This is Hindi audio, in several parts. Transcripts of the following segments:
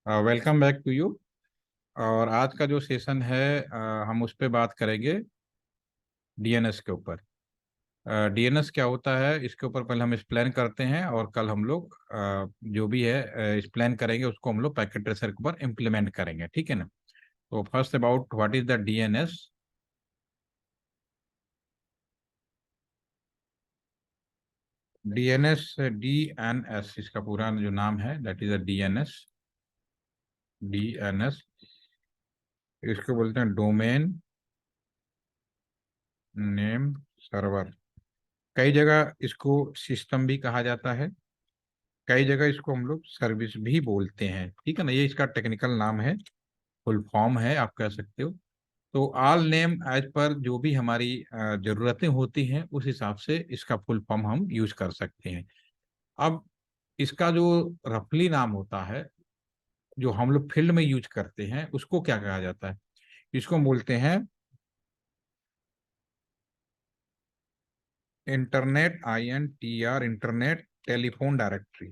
Welcome back to you. और आज का जो सेशन है हम उस पे बात करेंगे डीएनएस के ऊपर। डीएनएस क्या होता है इसके ऊपर पहले हम एक्सप्लेन करते हैं, और कल हम लोग जो भी है एक्सप्लेन करेंगे उसको हम लोग पैकेट ट्रेसर के ऊपर इम्प्लीमेंट करेंगे, ठीक है ना। तो first about what is the DNS. DNS DNS इसका पूरा जो नाम है, that is a DNS. DNS इसको बोलते हैं डोमेन नेम सर्वर। कई जगह इसको सिस्टम भी कहा जाता है, कई जगह इसको हम लोग सर्विस भी बोलते हैं, ठीक है ना। ये इसका टेक्निकल नाम है, फुल फॉर्म है, आप कह सकते हो। तो ऑल नेम एज पर जो भी हमारी ज़रूरतें होती हैं उस हिसाब से इसका फुल फॉर्म हम यूज कर सकते हैं। अब इसका जो रफली नाम होता है, जो हम लोग फील्ड में यूज करते हैं, उसको क्या कहा जाता है? इसको हम बोलते हैं internet, INTR, internet telephone directory.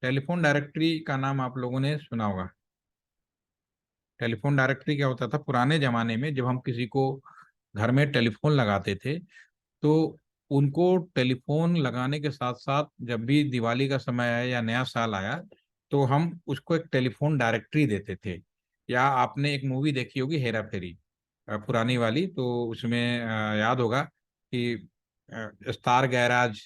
Telephone directory का नाम आप लोगों ने सुना होगा। टेलीफोन डायरेक्टरी क्या होता था पुराने जमाने में, जब हम किसी को घर में टेलीफोन लगाते थे तो उनको टेलीफोन लगाने के साथ साथ जब भी दिवाली का समय आया या नया साल आया तो हम उसको एक टेलीफोन डायरेक्टरी देते थे। या आपने एक मूवी देखी होगी हेरा फेरी, पुरानी वाली, तो उसमें याद होगा कि स्टार गैराज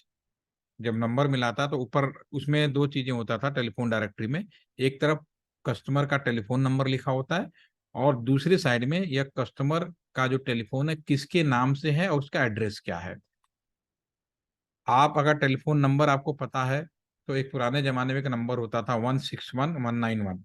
जब नंबर मिला था तो ऊपर उसमें दो चीजें होता था टेलीफोन डायरेक्टरी में। एक तरफ कस्टमर का टेलीफोन नंबर लिखा होता है, और दूसरी साइड में यह कस्टमर का जो टेलीफोन है किसके नाम से है और उसका एड्रेस क्या है। आप अगर टेलीफोन नंबर आपको पता है तो एक पुराने जमाने में एक नंबर होता था 161191।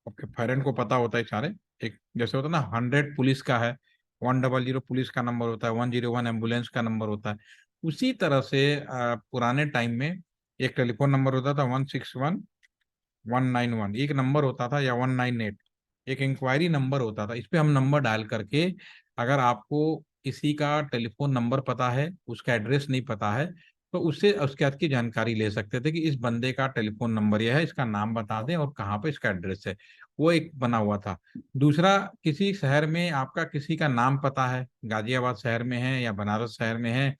आपके पेरेंट को पता होता है सारे। एक जैसे होता है ना 100 पुलिस का है, 100 पुलिस का नंबर होता है, 101 एम्बुलेंस का नंबर होता है। उसी तरह से पुराने टाइम में एक टेलीफोन नंबर होता था 161191, एक नंबर होता था, या 198 एक इंक्वायरी नंबर होता था। इस पे हम नंबर डायल करके अगर आपको किसी का टेलीफोन नंबर पता है, उसका एड्रेस नहीं पता है, तो उससे उसके बाद की जानकारी ले सकते थे कि इस बंदे का टेलीफोन नंबर यह है, इसका नाम बता दें और कहाँ पे इसका एड्रेस है। वो एक बना हुआ था। दूसरा, किसी शहर में आपका किसी का नाम पता है, गाजियाबाद शहर में है या बनारस शहर में है।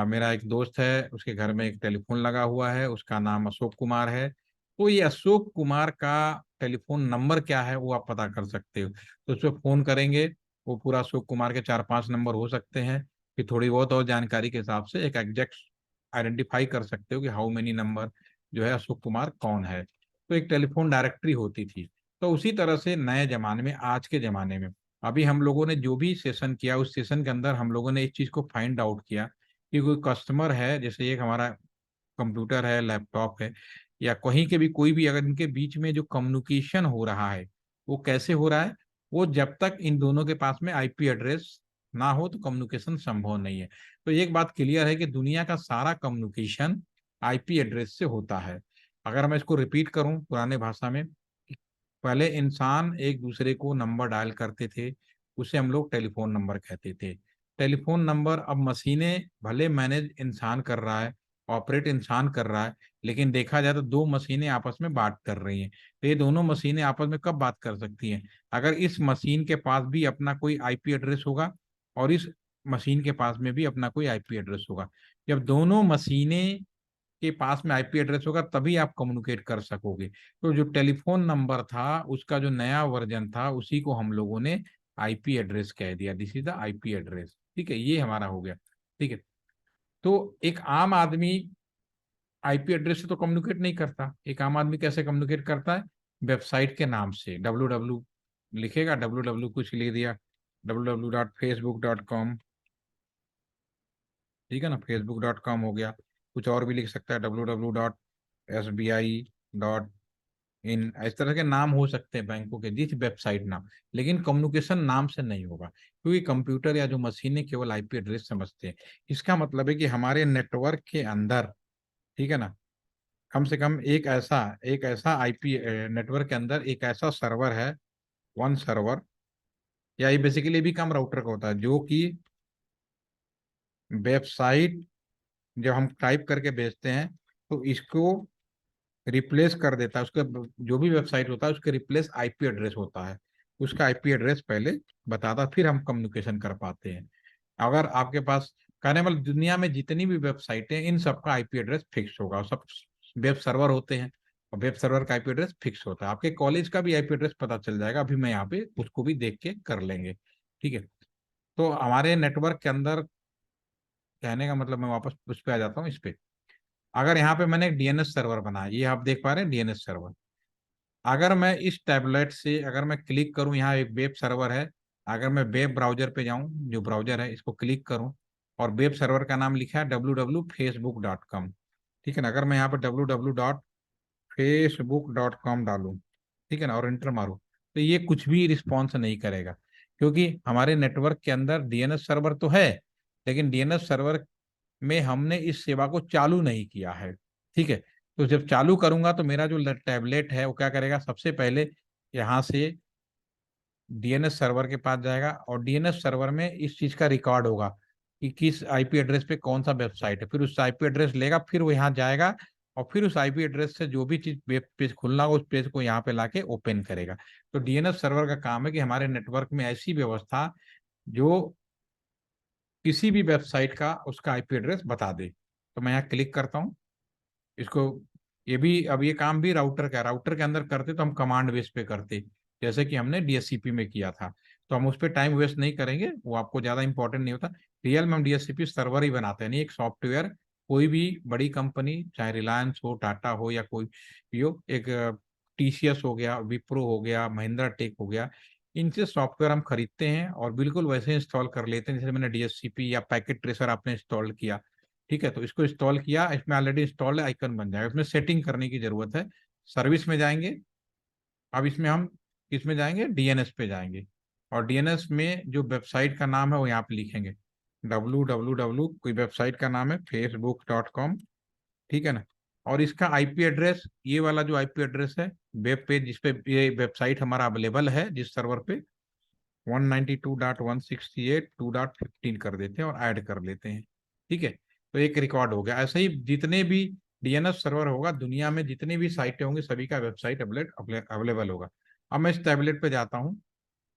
मेरा एक दोस्त है, उसके घर में एक टेलीफोन लगा हुआ है, उसका नाम अशोक कुमार है। तो ये अशोक कुमार का टेलीफोन नंबर क्या है वो आप पता कर सकते हो। तो उस पर फोन करेंगे, वो पूरा अशोक कुमार के 4-5 नंबर हो सकते हैं। फिर थोड़ी बहुत और जानकारी के हिसाब से एक एग्जैक्ट आइडेंटिफाई कर सकते हो कि हाउ मेनी नंबर जो है अशोक कुमार कौन है। तो एक टेलीफोन डायरेक्टरी होती थी। तो उसी तरह से नए जमाने में, आज के जमाने में, अभी हम लोगों ने जो भी सेशन किया उस सेशन के अंदर हम लोगों ने इस चीज को फाइंड आउट किया कि कोई कस्टमर है, जैसे एक हमारा कंप्यूटर है, लैपटॉप है, या कहीं के भी कोई भी, अगर इनके बीच में जो कम्युनिकेशन हो रहा है वो कैसे हो रहा है, वो जब तक इन दोनों के पास में IP एड्रेस ना हो तो कम्युनिकेशन संभव नहीं है। तो एक बात क्लियर है कि दुनिया का सारा कम्युनिकेशन IP एड्रेस से होता है। अगर मैं इसको रिपीट करूं पुराने भाषा में, पहले इंसान एक दूसरे को नंबर डायल करते थे, उसे हम लोग टेलीफोन नंबर कहते थे। टेलीफोन नंबर अब मशीनें भले मैनेज इंसान कर रहा है, ऑपरेट इंसान कर रहा है, लेकिन देखा जाए तो दो मशीनें आपस में बात कर रही हैं। तो ये दोनों मशीनें आपस में कब बात कर सकती हैं? अगर इस मशीन के पास भी अपना कोई IP एड्रेस होगा और इस मशीन के पास में भी अपना कोई IP एड्रेस होगा। जब दोनों मशीनें के पास में IP एड्रेस होगा तभी आप कम्युनिकेट कर सकोगे। तो जो टेलीफोन नंबर था उसका जो नया वर्जन था उसी को हम लोगों ने IP एड्रेस कह दिया। This is the IP address, ठीक है, ये हमारा हो गया। ठीक है। तो एक आम आदमी IP एड्रेस से तो कम्युनिकेट नहीं करता। एक आम आदमी कैसे कम्युनिकेट करता है? वेबसाइट के नाम से। www लिखेगा, www कुछ लिख दिया, www.facebook.com, ठीक है ना, facebook.com हो गया। कुछ और भी लिख सकता है, www.sbi.in, इस तरह के नाम हो सकते हैं बैंकों के, जिस वेबसाइट नाम। लेकिन कम्युनिकेशन नाम से नहीं होगा, क्योंकि कंप्यूटर या जो मशीनें केवल IP एड्रेस समझते हैं। इसका मतलब है कि हमारे नेटवर्क के अंदर, ठीक है ना, कम से कम एक ऐसा IP नेटवर्क के अंदर एक ऐसा सर्वर है, वन सर्वर, या ये बेसिकली भी कम राउटर का होता है, जो कि वेबसाइट जब हम टाइप करके भेजते हैं तो इसको रिप्लेस कर देता है उसका, जो भी वेबसाइट होता है उसके रिप्लेस आईपी एड्रेस होता है, उसका आईपी एड्रेस पहले बताता, फिर हम कम्युनिकेशन कर पाते हैं। अगर आपके पास, कहने वाले दुनिया में जितनी भी वेबसाइट है इन सबका आईपी एड्रेस फिक्स होगा, और सब वेब सर्वर होते हैं, और वेब सर्वर का आईपी एड्रेस फिक्स होता है। आपके कॉलेज का भी आईपी एड्रेस पता चल जाएगा, अभी मैं यहाँ पे उसको भी देख के कर लेंगे। ठीक है, तो हमारे नेटवर्क के अंदर, कहने का मतलब, मैं वापस उस पर आ जाता हूँ, इस पे। अगर यहाँ पे मैंने एक डीएनएस सर्वर बनाया, ये आप देख पा रहे हैं डीएनएस सर्वर। अगर मैं इस टैबलेट से अगर मैं क्लिक करूं, यहाँ एक वेब सर्वर है, अगर मैं वेब ब्राउजर पे जाऊं, जो ब्राउजर है इसको क्लिक करूं, और वेब सर्वर का नाम लिखा है www.facebook.com। ठीक है ना, अगर मैं यहाँ पर www.facebook.com डालूं, ठीक है ना, और इंटर मारूं, तो ये कुछ भी रिस्पॉन्स नहीं करेगा, क्योंकि हमारे नेटवर्क के अंदर डीएनएस सर्वर तो है, लेकिन डीएनएस सर्वर में हमने इस सेवा को चालू नहीं किया है। ठीक है, तो जब चालू करूंगा तो मेरा जो टैबलेट है वो क्या करेगा, सबसे पहले यहाँ से डीएनएस सर्वर के पास जाएगा, और डीएनएस सर्वर में इस चीज का रिकॉर्ड होगा कि किस आईपी एड्रेस पे कौन सा वेबसाइट है, फिर उस आईपी एड्रेस लेगा, फिर वो यहाँ जाएगा, और फिर उस आईपी एड्रेस से जो भी चीज वेब पेज खुलना हो उस पेज को यहाँ पे लाके ओपन करेगा। तो डीएनएस सर्वर का काम है कि हमारे नेटवर्क में ऐसी व्यवस्था जो किसी भी वेबसाइट का उसका आईपी एड्रेस बता दे। तो मैं यहाँ क्लिक करता हूँ इसको। ये भी, अब ये काम भी राउटर का, राउटर के अंदर करते तो हम कमांड बेस पे करते, जैसे कि हमने डीएससीपी में किया था। तो हम उस पर टाइम वेस्ट नहीं करेंगे, वो आपको ज्यादा इंपॉर्टेंट नहीं होता। रियल में हम डीएससीपी सर्वर ही बनाते हैं, नहीं एक सॉफ्टवेयर। कोई भी बड़ी कंपनी, चाहे रिलायंस हो, टाटा हो, या कोई भी हो, एक टीसीएस हो गया, विप्रो हो गया, महिंद्रा टेक हो गया, इनसे सॉफ्टवेयर हम खरीदते हैं और बिल्कुल वैसे इंस्टॉल कर लेते हैं जैसे मैंने डीएससीपी या पैकेट ट्रेसर आपने इंस्टॉल किया। ठीक है, तो इसको इंस्टॉल किया, इसमें ऑलरेडी इंस्टॉल है, आइकन बन जाएगा, इसमें सेटिंग करने की जरूरत है। सर्विस में जाएंगे, अब इसमें हम इसमें जाएंगे, डीएनएस पे जाएंगे, और डीएनएस में जो वेबसाइट का नाम है वो यहाँ पे लिखेंगे www, कोई वेबसाइट का नाम है facebook.com। ठीक है ना, और इसका आईपी एड्रेस, ये वाला जो आईपी एड्रेस है वेब पेज जिसपे ये वेबसाइट हमारा अवेलेबल है जिस सर्वर पे, 192.168.2.15 कर देते हैं और ऐड कर लेते हैं। ठीक है, तो एक रिकॉर्ड हो गया। ऐसे ही जितने भी डीएनएस सर्वर होगा दुनिया में, जितनी भी साइटें होंगी, सभी का वेबसाइट अवेलेबल होगा। अब मैं इस टैबलेट पे जाता हूँ,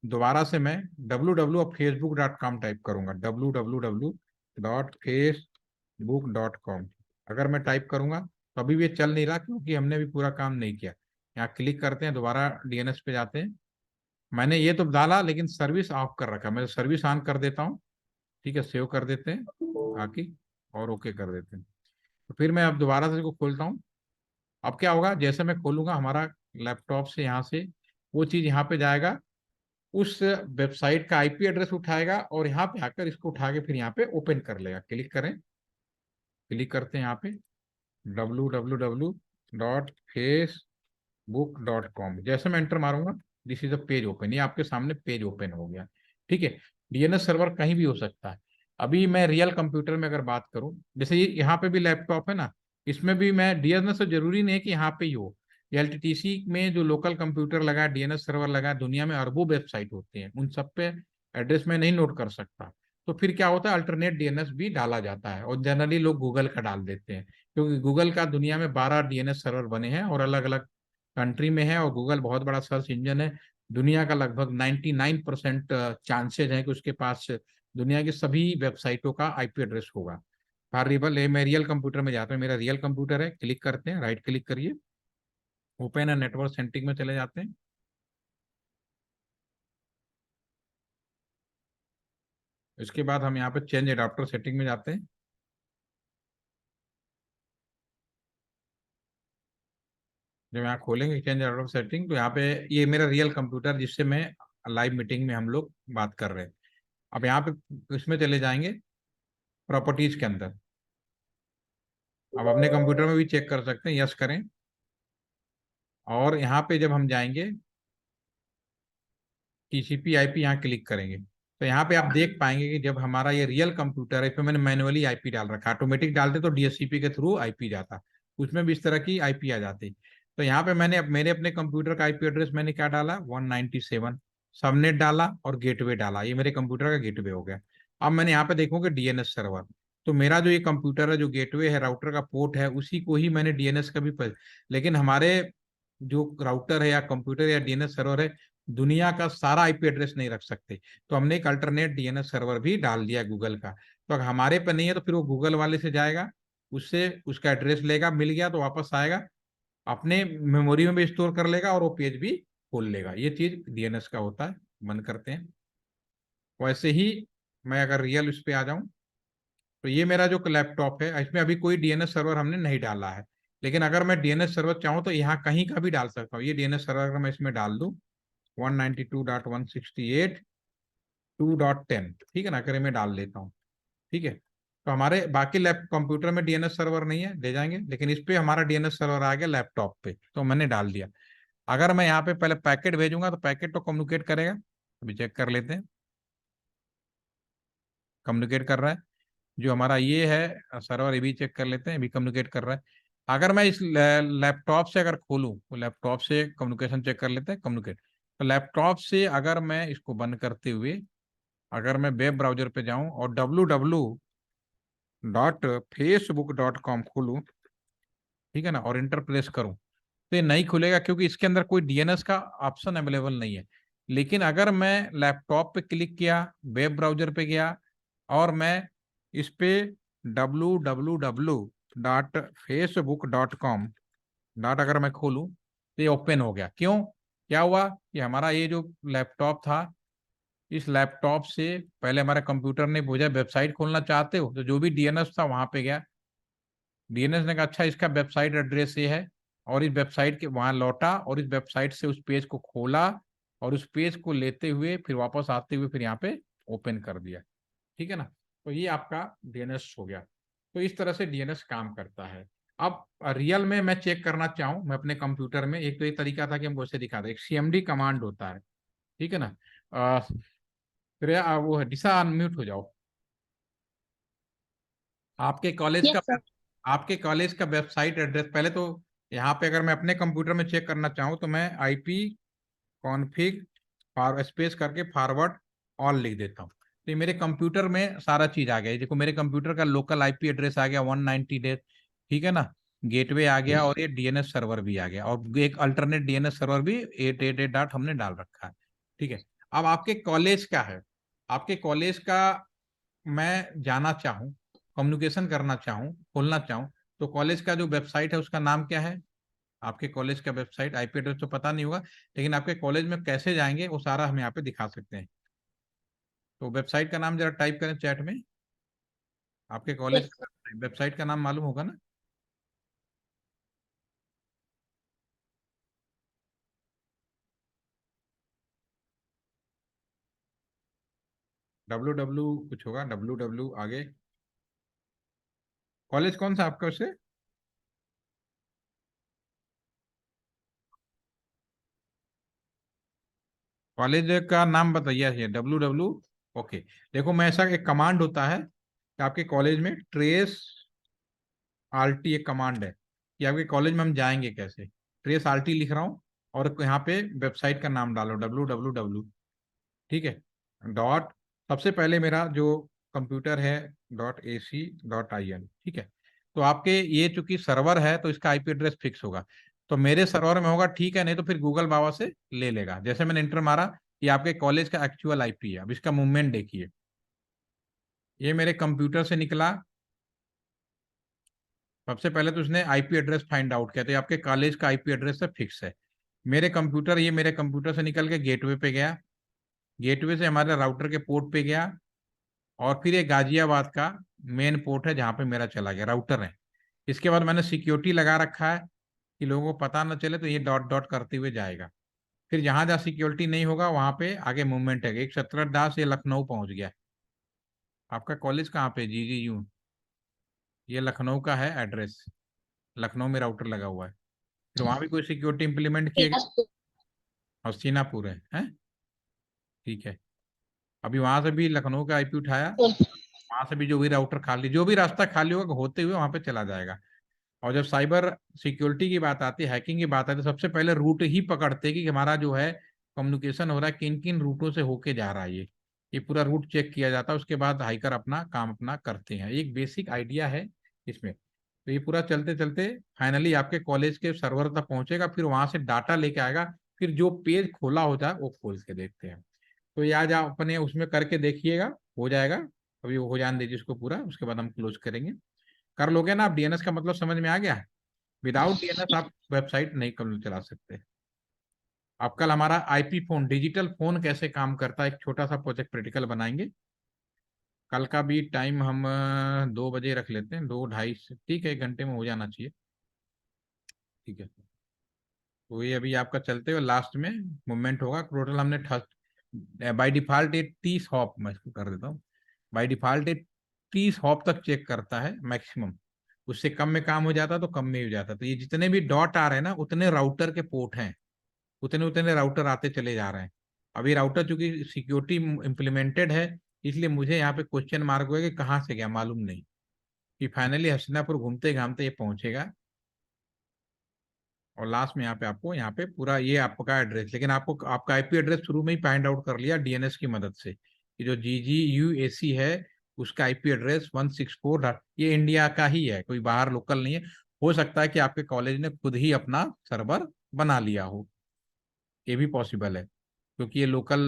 दोबारा से मैं www.facebook.com टाइप करूंगा, www.facebook.com। अगर मैं टाइप करूंगा तो अभी भी ये चल नहीं रहा, क्योंकि हमने भी पूरा काम नहीं किया। यहाँ क्लिक करते हैं, दोबारा डीएनएस पे जाते हैं, मैंने ये तो डाला लेकिन सर्विस ऑफ कर रखा, मैं सर्विस ऑन कर देता हूँ। ठीक है, सेव कर देते हैं आके, और ओके कर देते हैं। तो फिर मैं अब दोबारा से इसको खोलता हूँ। अब क्या होगा, जैसे मैं खोलूंगा हमारा लैपटॉप से, यहाँ से वो चीज यहाँ पे जाएगा, उस वेबसाइट का आईपी एड्रेस उठाएगा, और यहाँ पे आकर इसको उठा के फिर यहाँ पे ओपन कर लेगा। क्लिक करें, क्लिक करते हैं यहाँ पे www.facebook.com, जैसे मैं एंटर मारूंगा, this is a page open, ये आपके सामने पेज ओपन हो गया। ठीक है, डीएनएस सर्वर कहीं भी हो सकता है। अभी मैं रियल कंप्यूटर में अगर बात करूं, जैसे ये यहाँ पे भी लैपटॉप है ना, इसमें भी मैं डीएनएस, तो जरूरी नहीं है कि यहाँ पे ही हो। एलटीटीसी में जो लोकल कंप्यूटर लगा, डीएनएस सर्वर लगा, दुनिया में अरबों वेबसाइट होते हैं, उन सब पे एड्रेस में नहीं नोट कर सकता। तो फिर क्या होता है, अल्टरनेट डीएनएस भी डाला जाता है, और जनरली लोग गूगल का डाल देते हैं, क्योंकि गूगल का दुनिया में 12 डीएनएस सर्वर बने हैं और अलग अलग कंट्री में है, और गूगल बहुत बड़ा सर्च इंजन है। दुनिया का लगभग 99% चांसेज है कि उसके पास दुनिया की सभी वेबसाइटों का आईपी एड्रेस होगा। फॉर रिबल, मैं रियल कंप्यूटर में जाता हूँ, मेरा रियल कंप्यूटर है, क्लिक करते हैं, राइट क्लिक करिए, ओपन है, नेटवर्क सेटिंग में चले जाते हैं। इसके बाद हम यहाँ पे चेंज एडाप्टर सेटिंग में जाते हैं। जब यहाँ खोलेंगे चेंज एडाप्टर सेटिंग, तो यहाँ पे ये मेरा रियल कंप्यूटर जिससे मैं लाइव मीटिंग में हम लोग बात कर रहे हैं। अब यहाँ पे इसमें चले जाएंगे, प्रॉपर्टीज के अंदर। अब अपने कंप्यूटर में भी चेक कर सकते हैं, यस करें, और यहाँ पे जब हम जाएंगे टीसीपी आईपी, यहाँ क्लिक करेंगे, तो यहाँ पे आप देख पाएंगे कि जब हमारा ये रियल कंप्यूटर है, इसमें मैंने मैनुअली आईपी डाल रखा है, ऑटोमेटिक डालते तो डीएससीपी के थ्रू आईपी जाता, उसमें भी इस तरह की आईपी आ जाती। तो यहाँ पे मैंने मेरे अपने कंप्यूटर का आईपी एड्रेस मैंने क्या डाला, 197, सबनेट डाला और गेटवे डाला, ये मेरे कंप्यूटर का गेटवे हो गया। अब मैंने यहाँ पे देखूंगा डीएनएस सर्वर, तो मेरा जो ये कंप्यूटर है, जो गेटवे है, राउटर का पोर्ट है, उसी को ही मैंने डीएनएस का भी लेकिन हमारे जो राउटर है या कंप्यूटर या डीएनएस सर्वर है, दुनिया का सारा आईपी एड्रेस नहीं रख सकते। तो हमने एक अल्टरनेट डीएनएस सर्वर भी डाल दिया गूगल का। तो अगर हमारे पे नहीं है तो फिर वो गूगल वाले से जाएगा, उससे उसका एड्रेस लेगा, मिल गया तो वापस आएगा, अपने मेमोरी में भी स्टोर कर लेगा और वो पेज भी खोल लेगा। ये चीज डीएनएस का होता है। बंद करते हैं। वैसे ही मैं अगर रियल उस पर आ जाऊं, तो ये मेरा जो लैपटॉप है, इसमें अभी कोई डीएनएस सर्वर हमने नहीं डाला है। लेकिन अगर मैं डीएनएस सर्वर चाहूँ तो यहाँ कहीं का भी डाल सकता हूँ। ये डीएनएस सर्वर अगर मैं इसमें डाल दूँ 192.168.2.10, ठीक है ना, अगर मैं डाल देता हूँ, ठीक है, तो हमारे बाकी लैप कंप्यूटर में डीएनएस सर्वर नहीं है, ले जाएंगे, लेकिन इस पे हमारा डीएनएस सर्वर आ गया लैपटॉप पे, तो मैंने डाल दिया। अगर मैं यहाँ पे पहले पैकेट भेजूंगा तो पैकेट तो कम्युनिकेट करेगा। अभी चेक कर लेते हैं, कम्युनिकेट कर रहा है। जो हमारा ये है सर्वर, ये भी चेक कर लेते हैं, अभी कम्युनिकेट कर रहा है। अगर मैं इस लैपटॉप से अगर खोलूँ तो लैपटॉप से कम्युनिकेशन चेक कर लेते हैं, कम्युनिकेट। तो लैपटॉप से अगर मैं इसको बंद करते हुए अगर मैं वेब ब्राउजर पे जाऊं और www.facebook.com खोलूं, ठीक है ना, और इंटर प्रेस करूं, तो ये नहीं खुलेगा क्योंकि इसके अंदर कोई डीएनएस का ऑप्शन अवेलेबल नहीं है। लेकिन अगर मैं लैपटॉप पे क्लिक किया, वेब ब्राउजर पे गया और मैं इस पे www.facebook.com डॉट अगर मैं खोलूं तो ये ओपन हो गया। क्यों? क्या हुआ कि हमारा ये जो लैपटॉप था, इस लैपटॉप से पहले हमारे कंप्यूटर ने पूछा वेबसाइट खोलना चाहते हो, तो जो भी डीएनएस था वहां पे गया, डीएनएस ने कहा अच्छा इसका वेबसाइट एड्रेस ये है, और इस वेबसाइट के वहां लौटा और इस वेबसाइट से उस पेज को खोला, और उस पेज को लेते हुए फिर वापस आते हुए फिर यहाँ पे ओपन कर दिया, ठीक है ना। तो ये आपका डीएनएस हो गया। तो इस तरह से डीएनएस काम करता है। अब रियल में मैं चेक करना चाहूँ मैं अपने कंप्यूटर में, एक तो ये तरीका था कि हमको ऐसे दिखा दे, एक सीएमडी कमांड होता है, ठीक है ना। फिर वो है, दिशा अनम्यूट हो जाओ। आपके कॉलेज का यस सर। आपके कॉलेज का वेबसाइट एड्रेस पहले तो, यहाँ पे अगर मैं अपने कंप्यूटर में चेक करना चाहूँ तो मैं आईपी कॉन्फ़िग स्पेस करके फॉरवर्ड ऑल लिख देता हूँ, तो ये मेरे कंप्यूटर में सारा चीज आ गया। ये देखो मेरे कंप्यूटर का लोकल आईपी एड्रेस आ गया 190 ठीक है ना, गेटवे आ गया और ये डीएनएस सर्वर भी आ गया, और एक अल्टरनेट डीएनएस सर्वर भी 888 डॉट हमने डाल रखा है, ठीक है। अब आपके कॉलेज का है, आपके कॉलेज का मैं जाना चाहूँ, कम्युनिकेशन करना चाहूँ, खोलना चाहूँ, तो कॉलेज का जो वेबसाइट है उसका नाम क्या है? आपके कॉलेज का वेबसाइट, आईपी एड्रेस तो पता नहीं होगा, लेकिन आपके कॉलेज में कैसे जाएंगे वो सारा हम यहाँ पे दिखा सकते हैं। तो वेबसाइट का नाम जरा टाइप करें चैट में। आपके कॉलेज यस का सर। वेबसाइट का नाम मालूम होगा ना? www कुछ होगा, www आगे, कॉलेज कौन सा आपका उससे? कॉलेज का नाम बताइए, ये www। ओके, देखो मैं ऐसा एक कमांड होता है कि आपके कॉलेज में ट्रेस आरटी एक कमांड है कि आपके कॉलेज में हम जाएंगे कैसे। ट्रेस आरटी लिख रहा हूँ और यहाँ पे वेबसाइट का नाम डालो www, ठीक है, डॉट, सबसे पहले मेरा जो कंप्यूटर है .ac.in, ठीक है। तो आपके ये चूंकि सर्वर है तो इसका आईपी एड्रेस फिक्स होगा, तो मेरे सर्वर में होगा, ठीक है, नहीं तो फिर गूगल बाबा से ले लेगा। जैसे मैंने इंटर मारा, ये आपके कॉलेज का एक्चुअल आईपी है। अब इसका मूवमेंट देखिए, ये मेरे कंप्यूटर से निकला, सबसे पहले तो उसने आईपी एड्रेस फाइंड आउट किया, तो ये आपके कॉलेज का आईपी एड्रेस है, फिक्स है। मेरे कंप्यूटर, ये मेरे कंप्यूटर से निकल के गेटवे पे गया, गेटवे से हमारे राउटर के पोर्ट पे गया, और फिर ये गाजियाबाद का मेन पोर्ट है जहाँ पे मेरा चला गया, राउटर है। इसके बाद मैंने सिक्योरिटी लगा रखा है कि लोगों को पता ना चले, तो ये डॉट डॉट करते हुए जाएगा। फिर जहां जहाँ सिक्योरिटी नहीं होगा वहां पे आगे मूवमेंट है। एक सत्रहदास ये लखनऊ पहुंच गया। आपका कॉलेज कहाँ पे? जी जी यू, ये लखनऊ का है एड्रेस, लखनऊ में राउटर लगा हुआ है। फिर वहां भी कोई सिक्योरिटी इंप्लीमेंट किए गए? Yes sir. हस्तिनापुर है, ठीक है। अभी वहां से भी लखनऊ का आईपी उठाया, वहां से भी जो भी राउटर खाली, जो भी रास्ता खाली होगा होते हुए वहां पे चला जाएगा। और जब साइबर सिक्योरिटी की बात आती है, हैकिंग की बात आती है, तो सबसे पहले रूट ही पकड़ते हैं कि हमारा जो है कम्युनिकेशन हो रहा है किन किन रूटों से होके जा रहा है ये। ये पूरा रूट चेक किया जाता है, उसके बाद हाइकर अपना काम अपना करते हैं। एक बेसिक आइडिया है इसमें। तो ये पूरा चलते चलते फाइनली आपके कॉलेज के सर्वर तक पहुंचेगा, फिर वहां से डाटा लेके आएगा। फिर जो पेज खोला होता है वो खोल के देखते हैं। तो ये आज आप अपने उसमें करके देखिएगा, हो जाएगा। अभी वो हो जाने दीजिए उसको पूरा, उसके बाद हम क्लोज करेंगे। कर लोगे ना आप? डीएनएस का मतलब समझ में आ गया? विदाउट डीएनएस आप वेबसाइट नहीं कल चला सकते। अब कल हमारा आईपी फोन, डिजिटल फोन कैसे काम करता है, एक छोटा सा प्रोजेक्ट प्रैक्टिकल बनाएंगे। कल का भी टाइम हम 2 बजे रख लेते हैं, 2 ढाई से, ठीक है, 1 घंटे में हो जाना चाहिए। ठीक है। तो ये अभी आपका चलते हुए लास्ट में मूवमेंट होगा। टोटल हमने बाई डिफॉल्ट ये 30 हॉप, मैं इसको कर देता हूँ। बाई डिफॉल्ट ये 30 हॉप तक चेक करता है मैक्सिमम। उससे कम में काम हो जाता तो कम में ही हो जाता। तो ये जितने भी डॉट आ रहे हैं ना, उतने राउटर के पोर्ट हैं, उतने उतने राउटर आते चले जा रहे हैं। अभी राउटर चूंकि सिक्योरिटी इम्प्लीमेंटेड है, इसलिए मुझे यहाँ पे क्वेश्चन मार्क हुआ कि कहाँ से गया मालूम नहीं। कि फाइनली हसीनापुर घूमते घामते ये पहुंचेगा। और लास्ट में यहाँ पे आपको, यहाँ पे पूरा ये आपका एड्रेस, लेकिन आपको आपका आईपी एड्रेस शुरू में ही फाइंड आउट कर लिया डीएनएस की मदद से कि जो GGUAC है उसका आईपी एड्रेस 164, ये इंडिया का ही है, कोई बाहर लोकल नहीं है। हो सकता है कि आपके कॉलेज ने खुद ही अपना सर्वर बना लिया हो, ये भी पॉसिबल है। क्योंकि ये लोकल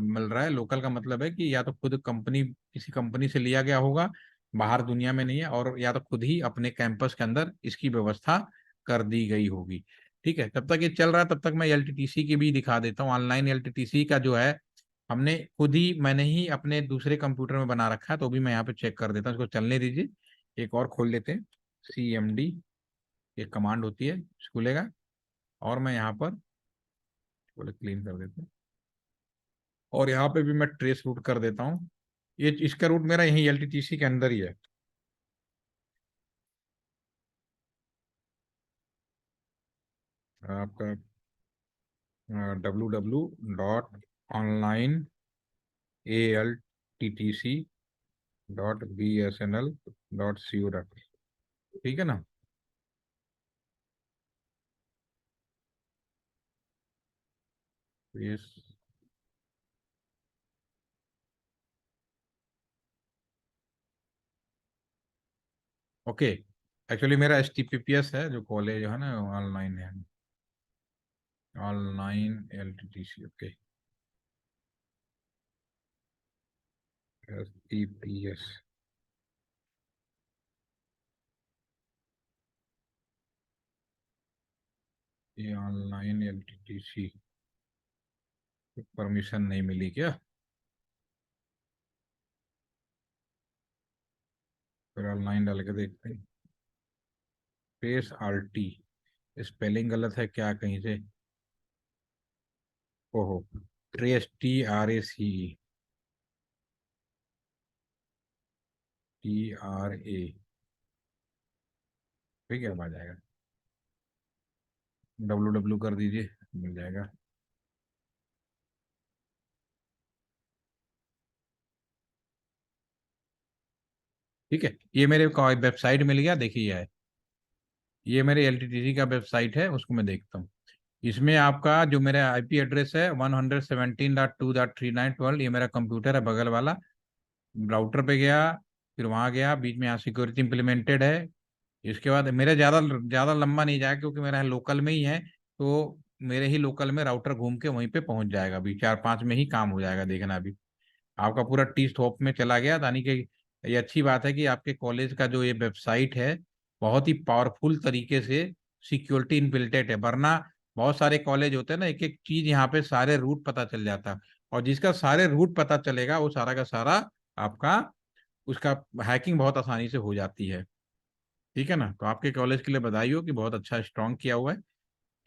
मिल रहा है। लोकल का मतलब है कि या तो खुद कंपनी, किसी कंपनी से लिया गया होगा, बाहर दुनिया में नहीं है, और या तो खुद ही अपने कैंपस के अंदर इसकी व्यवस्था कर दी गई होगी। ठीक है, तब तक ये चल रहा है, तब तक मैं एलटीटीसी की भी दिखा देता हूँ। ऑनलाइन एलटीटीसी का जो है, हमने खुद ही, मैंने ही अपने दूसरे कंप्यूटर में बना रखा है, तो भी मैं यहाँ पे चेक कर देता हूँ। इसको चलने दीजिए, एक और खोल लेते हैं। CMD एक कमांड होती है, खुलेगा। और मैं यहाँ पर बोले क्लीन कर देते हैं, और यहाँ पे भी मैं ट्रेस रूट कर देता हूँ। ये इसका रूट मेरा यही एलटीटीसी के अंदर ही है। आपका www.onlinealttc.bsnl.co. ठीक है ना? ये ओके। एक्चुअली मेरा HTTPS है, जो कॉलेज है ना, ऑनलाइन है। Online LTTC, okay. HTTPS, ये ऑनलाइन एलटीटीसी परमिशन नहीं मिली क्या? फिर ऑनलाइन डाल के देखते हैं। स्पेस RT, स्पेलिंग गलत है क्या कहीं से? ओहो, TRACE, TRA, ठीक है, आ जाएगा। WW कर दीजिए, मिल जाएगा। ठीक है, ये मेरे वेबसाइट मिल गया, देखिए ये है। ये मेरे एलटीटीसी का वेबसाइट है, उसको मैं देखता हूँ। इसमें आपका जो मेरा आईपी एड्रेस है 117.2.3912, ये मेरा कंप्यूटर है बगल वाला। राउटर पे गया, फिर वहाँ गया, बीच में यहाँ सिक्योरिटी इम्प्लीमेंटेड है। इसके बाद मेरा ज़्यादा ज़्यादा लंबा नहीं जाएगा, क्योंकि मेरा लोकल में ही है। तो मेरे ही लोकल में राउटर घूम के वहीं पे पहुंच जाएगा, अभी 4-5 में ही काम हो जाएगा, देखना अभी। आपका पूरा टी स्टॉप में चला गया, यानी कि ये अच्छी बात है कि आपके कॉलेज का जो ये वेबसाइट है, बहुत ही पावरफुल तरीके से सिक्योरिटी इनबिल्टेड है। वरना बहुत सारे कॉलेज होते हैं ना, एक एक चीज यहाँ पे सारे रूट पता चल जाता है। और जिसका सारे रूट पता चलेगा, वो सारा का सारा आपका, उसका हैकिंग बहुत आसानी से हो जाती है। ठीक है ना? तो आपके कॉलेज के लिए बधाई हो कि बहुत अच्छा स्ट्रॉन्ग किया हुआ है।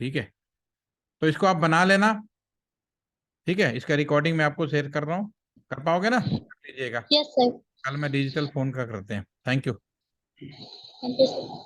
ठीक है, तो इसको आप बना लेना। ठीक है, इसका रिकॉर्डिंग मैं आपको शेयर कर रहा हूँ, कर पाओगे ना? कर लीजिएगा। Yes sir. कल मैं डिजिटल फोन का करते हैं। Thank you. Thank you sir.